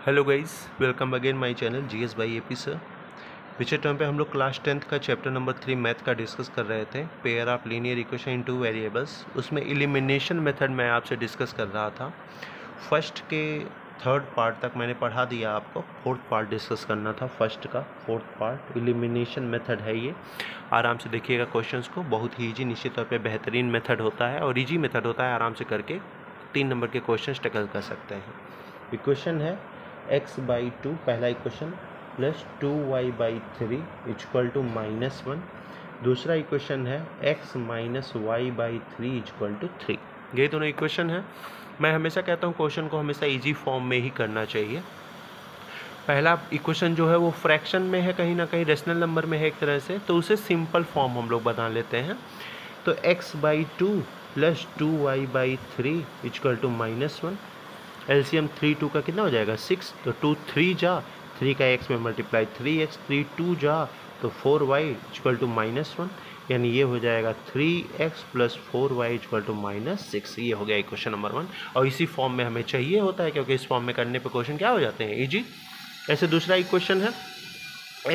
Hello guys, welcome again my channel GS by AP sir. पिछले time पे हम लोग क्लास 10th का चैप्टर नंबर 3 मैथ का डिस्कस कर रहे थे, pair of linear equation in two variables. उसमें एलिमिनेशन मेथड मैं आपसे डिस्कस कर रहा था। फर्स्ट के थर्ड पार्ट तक मैंने पढ़ा दिया आपको, फोर्थ पार्ट डिस्कस करना था। फर्स्ट का फोर्थ पार्ट एलिमिनेशन मेथड है। ये आराम से देखिएगा क्वेश्चंस को, बहुत ही ईजी, निश्चित तौर पे बेहतरीन मेथड होता है और ईजी मेथड होता है। आराम से करके 3 नंबर के क्वेश्चंस टैकल कर सकते हैं। इक्वेशन है x/2 पहला equation plus 2y/3 equal to -1। दूसरा इक्वेशन है x minus y/3 equal to 3। ये दोनों इक्वेशन है। मैं हमेशा कहता हूँ क्वेश्चन को हमेशा इजी फॉर्म में ही करना चाहिए। पहला इक्वेशन जो है वो फ्रैक्शन में है, कहीं ना कहीं रेशनल नंबर में है एक तरह से, तो उसे सिंपल फॉर्म हम लोग बना लेते हैं। तो x/2 plus 2y/3 equal to -1। LCM 3 2 का कितना हो जाएगा 6, तो 2 3 जा, 3 का x में मल्टीप्लाई 3x, 3 2 जा तो 4y इक्वल टू -1, यानी ये हो जाएगा 3x plus 4y equal to -6। ये हो गया इक्वेशन नंबर 1 और इसी फॉर्म में हमें चाहिए होता है, क्योंकि इस फॉर्म में करने पे क्वेश्चन क्या हो जाते हैं, इजी। ऐसे दूसरा इक्वेशन है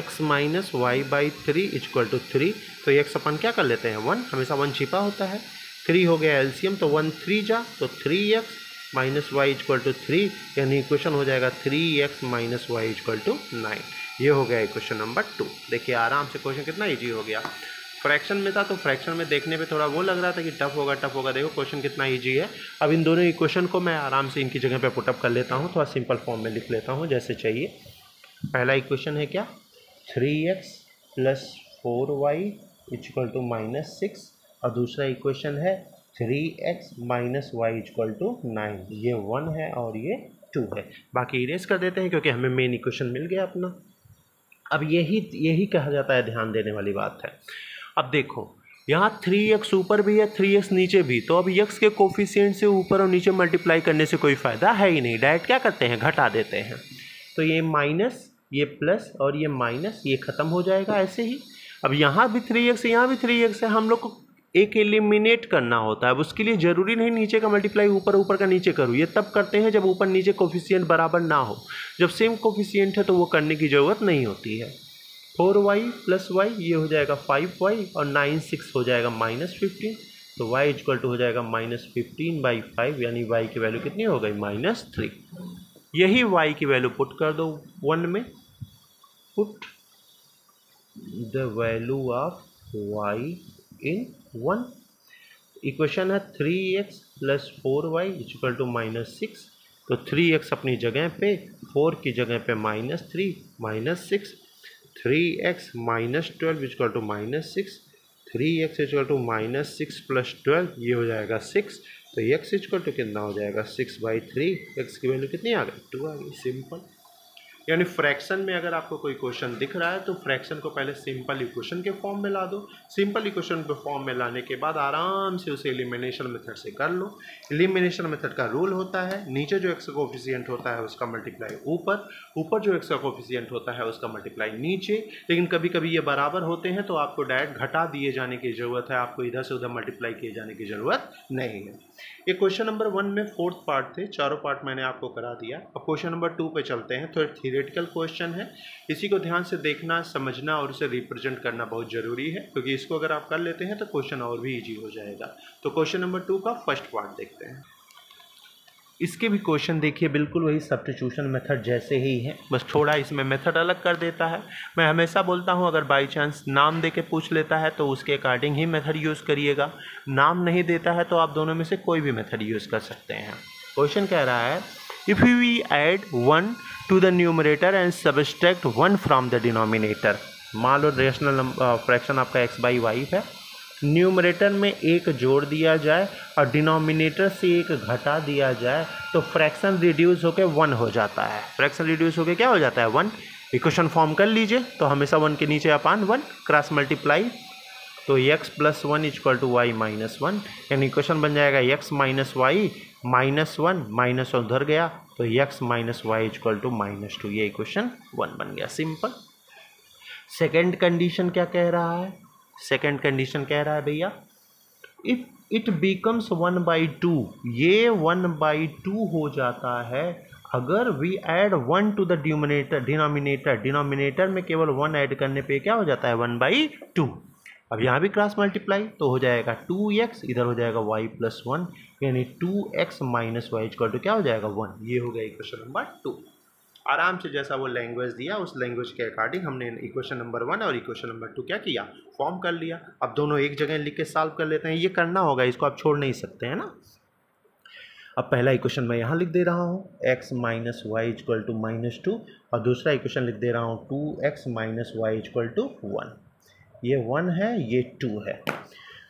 x minus y/3 equal to 3, तो x अपन क्या कर लेते हैं 1, हमेशा 1 छिपा होता है। 3 हो गया एलसीएम, तो 1 3 जा तो 3x minus y equal to 3, यानी इक्वेशन हो जाएगा 3x minus y equal to 9। ये हो गया इक्वेशन नंबर 2। देखिए आराम से क्वेश्चन कितना इजी हो गया। फ्रैक्शन में था तो फ्रैक्शन में देखने पे थोड़ा वो लग रहा था कि टफ होगा। देखो क्वेश्चन कितना इजी है। अब इन दोनों इक्वेशन को मैं आराम से इनकी जगह पे पुटअप कर लेता हूँ, थोड़ा सिंपल फॉर्म में लिख लेता हूँ जैसे चाहिए। पहला इक्वेशन है क्या 3x plus 4y equal to -6 और दूसरा इक्वेशन है 3x minus y equal to 9। ये 1 है और ये 2 है। बाकी इरेज कर देते हैं क्योंकि हमें मेन इक्वेशन मिल गया अपना। अब यही कहा जाता है, ध्यान देने वाली बात है। अब देखो यहाँ 3x ऊपर भी है, 3x नीचे भी, तो अब x के कोफिशिएंट से ऊपर और नीचे मल्टीप्लाई करने से कोई फ़ायदा है ही नहीं। डायरेक्ट क्या करते हैं, घटा देते हैं। तो ये माइनस, ये प्लस और ये माइनस, ये ख़त्म हो जाएगा ऐसे ही। अब यहाँ भी 3x है, यहाँ भी 3x है, हम लोग को एक एलिमिनेट करना होता है। अब उसके लिए ज़रूरी नहीं नीचे का मल्टीप्लाई ऊपर का नीचे करूँ, ये तब करते हैं जब ऊपर नीचे कोफिशिएंट बराबर ना हो। जब सेम कोफिशिएंट है तो वो करने की ज़रूरत नहीं होती है। 4y प्लस वाई ये हो जाएगा 5y और 9 6 हो जाएगा -15, तो y इक्वल टू हो जाएगा -15/5, यानी y की वैल्यू कितनी हो गई -3। यही y की वैल्यू पुट कर दो 1 में, put the value of y in 1। Equation है 3x plus 4y equal to -6, तो 3x अपनी जगह पे, 4 की जगह पे -3 -6, 3x minus 12 equal to -6, 3x equal to -6 plus 12, ये हो जाएगा 6, तो x इक्वल टू कितना हो जाएगा 6/3। x की वैल्यू कितनी आ गई 2 आ गई, सिंपल। यानी फ्रैक्शन में अगर आपको कोई क्वेश्चन दिख रहा है तो फ्रैक्शन को पहले सिंपल इक्वेशन के फॉर्म में ला दो। सिंपल इक्वेशन के फॉर्म में लाने के बाद आराम से उसे एलिमिनेशन मेथड से कर लो। एलिमिनेशन मेथड का रूल होता है, नीचे जो एक्स का कोफिशिएंट होता है उसका मल्टीप्लाई ऊपर, ऊपर जो एक्स का कोफिशिएंट होता है उसका मल्टीप्लाई नीचे। लेकिन कभी कभी ये बराबर होते हैं तो आपको डायरेक्ट घटा दिए जाने की ज़रूरत है, आपको इधर से उधर मल्टीप्लाई किए जाने की ज़रूरत नहीं है। ये क्वेश्चन नंबर 1 में फोर्थ पार्ट थे, चारों पार्ट मैंने आपको करा दिया। अब क्वेश्चन नंबर 2 पे चलते हैं। तो थियोरेटिकल क्वेश्चन है, इसी को ध्यान से देखना, समझना और उसे रिप्रेजेंट करना बहुत ज़रूरी है, क्योंकि इसको अगर आप कर लेते हैं तो क्वेश्चन और भी ईजी हो जाएगा। तो क्वेश्चन नंबर 2 का फर्स्ट पार्ट देखते हैं। इसके भी क्वेश्चन देखिए बिल्कुल वही सब्स्टिट्यूशन मेथड जैसे ही है, बस थोड़ा इसमें मेथड अलग कर देता है। मैं हमेशा बोलता हूँ अगर बाई चांस नाम दे के पूछ लेता है तो उसके अकॉर्डिंग ही मेथड यूज़ करिएगा। नाम नहीं देता है तो आप दोनों में से कोई भी मेथड यूज़ कर सकते हैं। क्वेश्चन कह रहा है if we add 1 to the numerator and subtract 1 from the denominator. मान लो रेशनल फ्रैक्शन आपका x/y है, न्यूमरेटर में 1 जोड़ दिया जाए और डिनोमिनेटर से 1 घटा दिया जाए तो फ्रैक्शन रिड्यूस होकर 1 हो जाता है। फ्रैक्शन रिड्यूस होकर क्या हो जाता है 1। इक्वेशन फॉर्म कर लीजिए, तो हमेशा 1 के नीचे अपान 1 क्रॉस मल्टीप्लाई, तो x plus 1 equal to y minus 1, यानी इक्वेशन बन जाएगा x माइनस वाई -1 माइनस उधर गया तो x minus y equal to -2। ये इक्वेशन 1 बन गया, सिंपल। सेकेंड कंडीशन क्या कह रहा है, सेकेंड कंडीशन कह रहा है भैया इफ इट बिकम्स 1/2, ये 1/2 हो जाता है अगर we add 1 to the denominator में केवल 1 ऐड करने पे क्या हो जाता है 1/2। अब यहाँ भी क्रॉस मल्टीप्लाई तो हो जाएगा 2x, इधर हो जाएगा y + 1 यानी 2x - y इक्वल टू क्या हो जाएगा 1। ये हो गया इक्वेशन नंबर 2। आराम से जैसा वो लैंग्वेज दिया उस लैंग्वेज के अकॉर्डिंग हमने इक्वेशन नंबर 1 और इक्वेशन नंबर 2 क्या किया, फॉर्म कर लिया। अब दोनों एक जगह लिख के सॉल्व कर लेते हैं, ये करना होगा, इसको आप छोड़ नहीं सकते हैं ना। अब पहला इक्वेशन मैं यहाँ लिख दे रहा हूँ x - y इक्वल टू -2 और दूसरा इक्वेशन लिख दे रहा हूँ 2x - y इक्वल टू 1। ये 1 है, ये 2 है।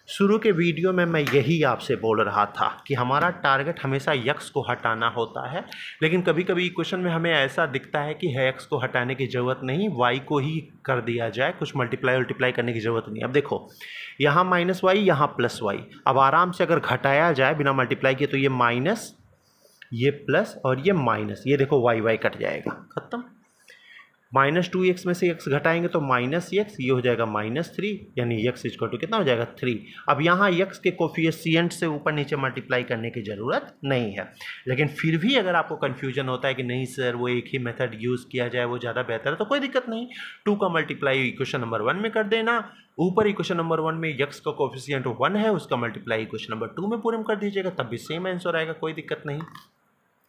शुरू के वीडियो में मैं यही आपसे बोल रहा था कि हमारा टारगेट हमेशा x को हटाना होता है, लेकिन कभी कभी इक्वेशन में हमें ऐसा दिखता है कि x को हटाने की ज़रूरत नहीं, y को ही कर दिया जाए, कुछ मल्टीप्लाई करने की ज़रूरत नहीं। अब देखो यहाँ -y, यहाँ +y। अब आराम से अगर घटाया जाए बिना मल्टीप्लाई किए तो ये माइनस, ये प्लस और ये माइनस, ये देखो y कट जाएगा, खत्म। -2x में से x घटाएंगे तो -x, ये हो जाएगा -3 यानी x इक्वल टू कितना हो जाएगा 3। अब यहाँ x के कोफिशिएंट से ऊपर नीचे मल्टीप्लाई करने की ज़रूरत नहीं है, लेकिन फिर भी अगर आपको कन्फ्यूजन होता है कि नहीं सर वो एक ही मेथड यूज़ किया जाए वो ज़्यादा बेहतर है, तो कोई दिक्कत नहीं, 2 का मल्टीप्लाई इक्वेशन नंबर 1 में कर देना। ऊपर इक्वेशन नंबर 1 में x का कोफिशिएंट 1 है, उसका मल्टीप्लाई इक्वेशन नंबर 2 में पूरे में कर दीजिएगा, तब भी सेम आंसर आएगा, कोई दिक्कत नहीं।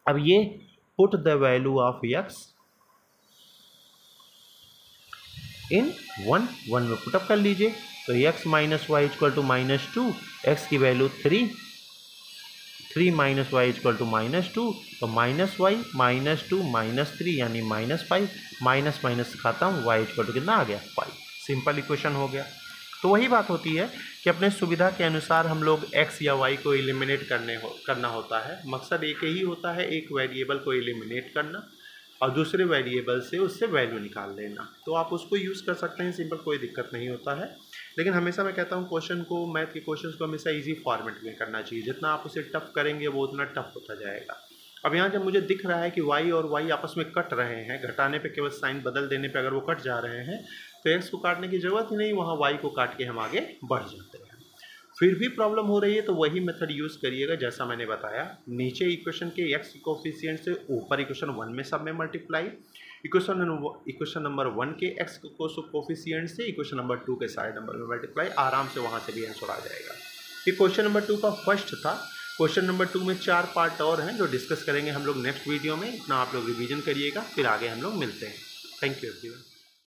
अब ये put the value of x in 1 में पुटअप कर लीजिए, तो x - y equal to -2, x की वैल्यू 3 - y इक्वल टू -2, तो -y -2 -3 यानी -5, माइनस माइनस खत्म, y इक्वल टू कितना आ गया 5। सिंपल इक्वेशन हो गया। तो वही बात होती है कि अपने सुविधा के अनुसार हम लोग x या y को एलिमिनेट करना होता है। मकसद एक ही होता है, एक वेरिएबल को एलिमिनेट करना और दूसरे वेरिएबल से उससे वैल्यू निकाल लेना। तो आप उसको यूज़ कर सकते हैं, सिंपल, कोई दिक्कत नहीं होता है। लेकिन हमेशा मैं कहता हूँ क्वेश्चन को, मैथ के क्वेश्चन को हमेशा इजी फॉर्मेट में करना चाहिए। जितना आप उसे टफ करेंगे वो उतना टफ होता जाएगा। अब यहाँ जब मुझे दिख रहा है कि y और y आपस में कट रहे हैं, घटाने पे केवल साइन बदल देने पे अगर वो कट जा रहे हैं तो x को काटने की ज़रूरत ही नहीं, वहाँ y को काट के हम आगे बढ़ जाते हैं। फिर भी प्रॉब्लम हो रही है तो वही मेथड यूज़ करिएगा जैसा मैंने बताया। नीचे इक्वेशन के x कोफिशिएंट से ऊपर इक्वेशन 1 में सब में मल्टीप्लाई, इक्वेशन नंबर 1 के x कोफिशिएंट से इक्वेशन नंबर 2 के साइड नंबर में मल्टीप्लाई, आराम से वहाँ से भी आंसर आ जाएगा। ये क्वेश्चन नंबर 2 का फर्स्ट था। क्वेश्चन नंबर 2 में 4 पार्ट और हैं जो डिस्कस करेंगे हम लोग नेक्स्ट वीडियो में। इतना आप लोग रिवीजन करिएगा, फिर आगे हम लोग मिलते हैं। Thank you everyone.